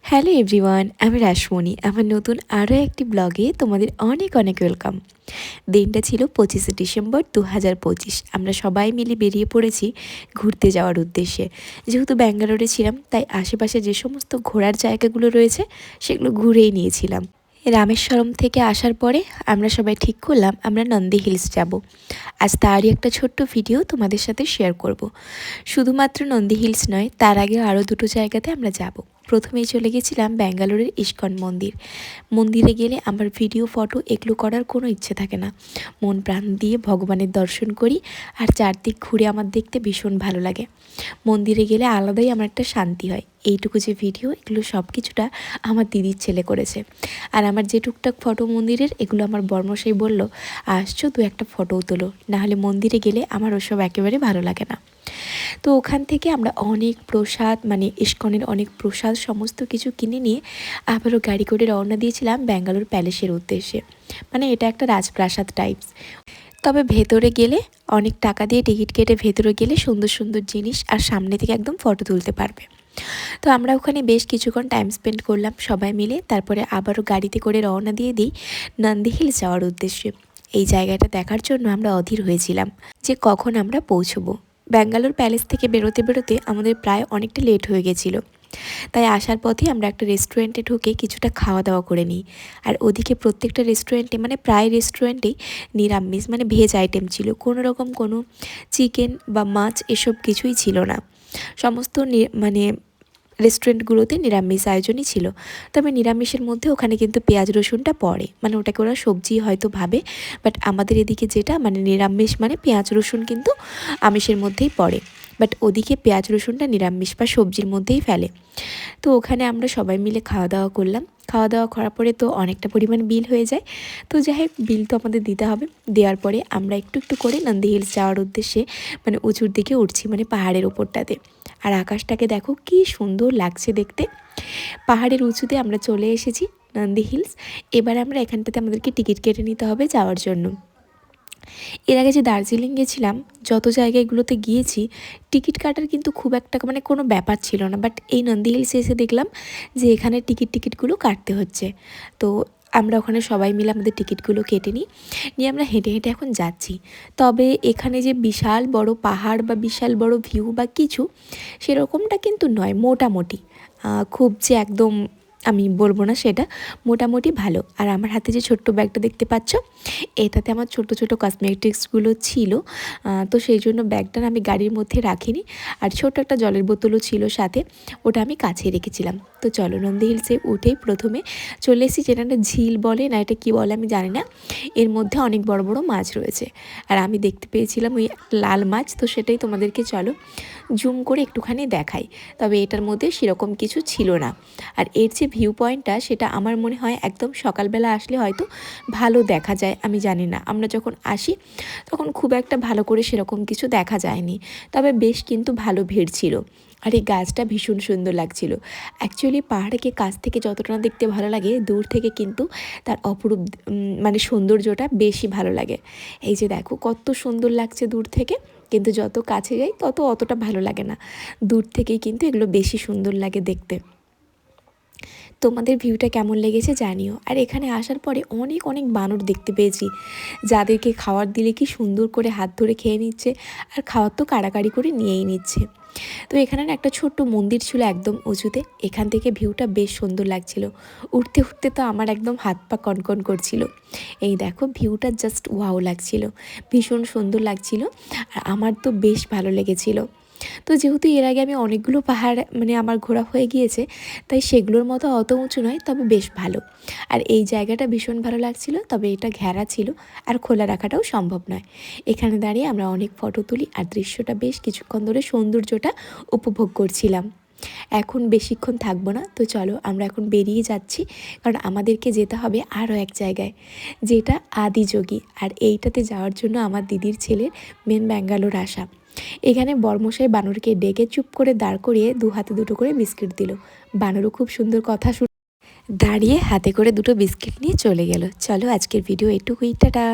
Hello everyone, আমি রাসমণি। আমার নতুন আরও একটি ব্লগে তোমাদের অনেক অনেক ওয়েলকাম। দিনটা ছিল 25শে ডিসেম্বর 2025। আমরা সবাই মিলে বেরিয়ে পড়েছি ঘুরতে যাওয়ার উদ্দেশ্যে। যেহেতু ব্যাঙ্গালোরে ছিলাম, তাই আশেপাশে যে সমস্ত ঘোরার জায়গাগুলো রয়েছে সেগুলো ঘুরেই নিয়েছিলাম। রামেশ্বরম থেকে আসার পরে আমরা সবাই ঠিক করলাম আমরা নন্দী হিলস যাব। আজ তারই একটা ছোট্ট ভিডিও তোমাদের সাথে শেয়ার করব। শুধুমাত্র নন্দী হিলস নয়, তার আগে আরও দুটো জায়গাতে আমরা যাব। প্রথমেই চলে গেছিলাম ব্যাঙ্গালোরের ইস্কন মন্দির। মন্দিরে গেলে আমার ভিডিও ফটো এগুলো করার কোনো ইচ্ছে থাকে না। মন প্রাণ দিয়ে ভগবানের দর্শন করি, আর চারদিক ঘুরে আমার দেখতে ভীষণ ভালো লাগে। মন্দিরে গেলে আলাদাই আমার একটা শান্তি হয়। এইটুকু যে ভিডিও, এগুলো সব কিছুটা আমার দিদির ছেলে করেছে। আর আমার যে টুকটাক ফটো মন্দিরের, এগুলো আমার বর্মশাই বলল, আসছো দু একটা ফটোও তোলো, নাহলে মন্দিরে গেলে আমার ওসব একেবারে ভালো লাগে না। তো ওখান থেকে আমরা অনেক প্রসাদ, মানে ইস্কনের অনেক প্রসাদ সমস্ত কিছু কিনে নিয়ে আবারও গাড়ি করে রওনা দিয়েছিলাম ব্যাঙ্গালোর প্যালেসের উদ্দেশ্যে। মানে এটা একটা রাজপ্রাসাদ টাইপস। তবে ভেতরে গেলে অনেক টাকা দিয়ে টিকিট কেটে ভেতরে গেলে সুন্দর সুন্দর জিনিস আর সামনে থেকে একদম ফটো তুলতে পারবে। তো আমরা ওখানে বেশ কিছুক্ষণ টাইম স্পেন্ড করলাম সবাই মিলে। তারপরে আবারও গাড়িতে করে রওনা দিয়ে দিই নন্দী হিলস যাওয়ার উদ্দেশ্যে। এই জায়গাটা দেখার জন্য আমরা অধীর হয়েছিলাম যে কখন আমরা পৌঁছবো। ব্যাঙ্গালোর প্যালেস থেকে বেরোতে বেরোতে আমাদের প্রায় অনেকটা লেট হয়ে গেছিলো। তাই আসার পথে আমরা একটা রেস্টুরেন্টে ঢুকে কিছুটা খাওয়া দাওয়া করে নিই। আর ওদিকে প্রত্যেকটা রেস্টুরেন্টে, মানে প্রায় রেস্টুরেন্টেই নিরামিষ, মানে ভেজ আইটেম ছিল। কোনো রকম কোনো চিকেন বা মাছ এসব কিছুই ছিল না। সমস্ত মানে রেস্টুরেন্টগুলোতে নিরামিষ আয়োজনই ছিল। তবে নিরামিষের মধ্যে ওখানে কিন্তু পেঁয়াজ রসুনটা পড়ে, মানে ওটাকে ওরা সবজি হয়তো ভাবে, বাট আমাদের এদিকে যেটা মানে নিরামিষ, মানে পেঁয়াজ রসুন কিন্তু আমিষের মধ্যেই পড়ে, বাট ওদিকে পেঁয়াজ রসুনটা নিরামিষ বা সবজির মধ্যেই ফেলে। তো ওখানে আমরা সবাই মিলে খাওয়া দাওয়া করলাম। খাওয়া দাওয়া করার পরে তো অনেকটা পরিমাণ বিল হয়ে যায়। তো যাই হোক, বিল তো আমাদের দিতে হবে। দেওয়ার পরে আমরা একটু একটু করে নন্দী হিলস যাওয়ার উদ্দেশ্যে মানে উঁচুর দিকে উঠছি, মানে পাহাড়ের ওপরটাতে। আর আকাশটাকে দেখো কি সুন্দর লাগছে দেখতে। পাহাড়ের উঁচুতে আমরা চলে এসেছি নন্দী হিলস। এবার আমরা এখানটাতে আমাদেরকে টিকিট কেটে নিতে হবে যাওয়ার জন্য। এর আগে যে দার্জিলিং গেছিলাম, যত জায়গাগুলোতে গিয়েছি টিকিট কাটার কিন্তু খুব একটা মানে কোনো ব্যাপার ছিল না, বাট এই নন্দী হিলসে এসে দেখলাম যে এখানে টিকিটগুলো কাটতে হচ্ছে। তো আমরা ওখানে সবাই মিলে আমাদের টিকিটগুলো কেটে নিয়ে আমরা হেঁটে হেঁটে এখন যাচ্ছি। তবে এখানে যে বিশাল বড় পাহাড় বা বিশাল বড় ভিউ বা কিছু সেরকমটা কিন্তু নয়, মোটামুটি। খুব যে একদম আমি বলবো না সেটা, মোটামুটি ভালো। আর আমার হাতে যে ছোট্ট ব্যাগটা দেখতে পাচ্ছ, এটাতে আমার ছোট ছোট কসমেটিক্সগুলো ছিল। তো সেই জন্য ব্যাগটা আমি গাড়ির মধ্যে রাখিনি। আর ছোট্ট একটা জলের বোতলও ছিল সাথে, ওটা আমি কাছে রেখেছিলাম। তো চলো, নন্দী হিলসে উঠেই প্রথমে চলে এসেছি, যেটা একটা ঝিল বলে না, এটা কী বলে আমি জানি না। এর মধ্যে অনেক বড় বড় মাছ রয়েছে, আর আমি দেখতে পেয়েছিলাম ওই লাল মাছ। তো সেটাই তোমাদেরকে চলো জুম করে একটুখানি দেখাই। তবে এটার মধ্যে সেরকম কিছু ছিল না। আর এর যে ভিউ পয়েন্টটা, সেটা আমার মনে হয় একদম সকালবেলা আসলে হয়তো ভালো দেখা যায়, আমি জানি না। আমরা যখন আসি তখন খুব একটা ভালো করে সেরকম কিছু দেখা যায়নি, তবে বেশ কিন্তু ভালো ভিড় ছিল। আর এই গাছটা ভীষণ সুন্দর লাগছিল। অ্যাকচুয়ালি পাহাড়কে কাছ থেকে যতটা না দেখতে ভালো লাগে, দূর থেকে কিন্তু তার অপরূপ মানে সৌন্দর্যটা বেশি ভালো লাগে। এই যে দেখো কত সুন্দর লাগছে দূর থেকে, কিন্তু যত কাছে যাই তত অতটা ভালো লাগে না। দূর থেকেই কিন্তু এগুলো বেশি সুন্দর লাগে দেখতে। তোমাদের ভিউটা কেমন লেগেছে জানিও। আর এখানে আসার পরে অনেক অনেক বানর দেখতে পেয়েছি, যাদেরকে খাবার দিলে কি সুন্দর করে হাত ধরে খেয়ে নিচ্ছে, আর খাওয়ার তো কাড়াকাড়ি করে নিয়েই নিচ্ছে। তো এখানে না একটা ছোট্ট মন্দির ছিল একদম উঁচুতে। এখান থেকে ভিউটা বেশ সুন্দর লাগছিল। উঠতে উঠতে তো আমার একদম হাত পা কনকন করছিল। এই দেখো ভিউটা জাস্ট ওয়াও লাগছিল, ভীষণ সুন্দর লাগছিল। আর আমার তো বেশ ভালো লেগেছিল। তো যেহেতু এর আগে আমি অনেকগুলো পাহাড় মানে আমার ঘোরা হয়ে গিয়েছে, তাই সেগুলোর মতো অত উঁচু নয়, তবে বেশ ভালো। আর এই জায়গাটা ভীষণ ভালো লাগছিল, তবে এটা ঘেরা ছিল আর খোলা রাখাটাও সম্ভব নয়। এখানে দাঁড়িয়ে আমরা অনেক ফটো তুলি, আর দৃশ্যটা বেশ কিছুক্ষণ ধরে সৌন্দর্যটা উপভোগ করছিলাম। এখন বেশিক্ষণ থাকবো না, তো চলো আমরা এখন বেরিয়ে যাচ্ছি, কারণ আমাদেরকে যেতে হবে আরও এক জায়গায়, যেটা আদিযোগী। আর এইটাতে যাওয়ার জন্য আমার দিদির ছেলের মেন ব্যাঙ্গালোর আসা। এখানে বর্মশাই বানরকে ডেকে চুপ করে দাঁড় করিয়ে দু হাতে দুটো করে বিস্কিট দিল। বানরও খুব সুন্দর কথা শুনে দাঁড়িয়ে হাতে করে দুটো বিস্কিট নিয়ে চলে গেল। চলো আজকের ভিডিও এটুকুই, টাটা।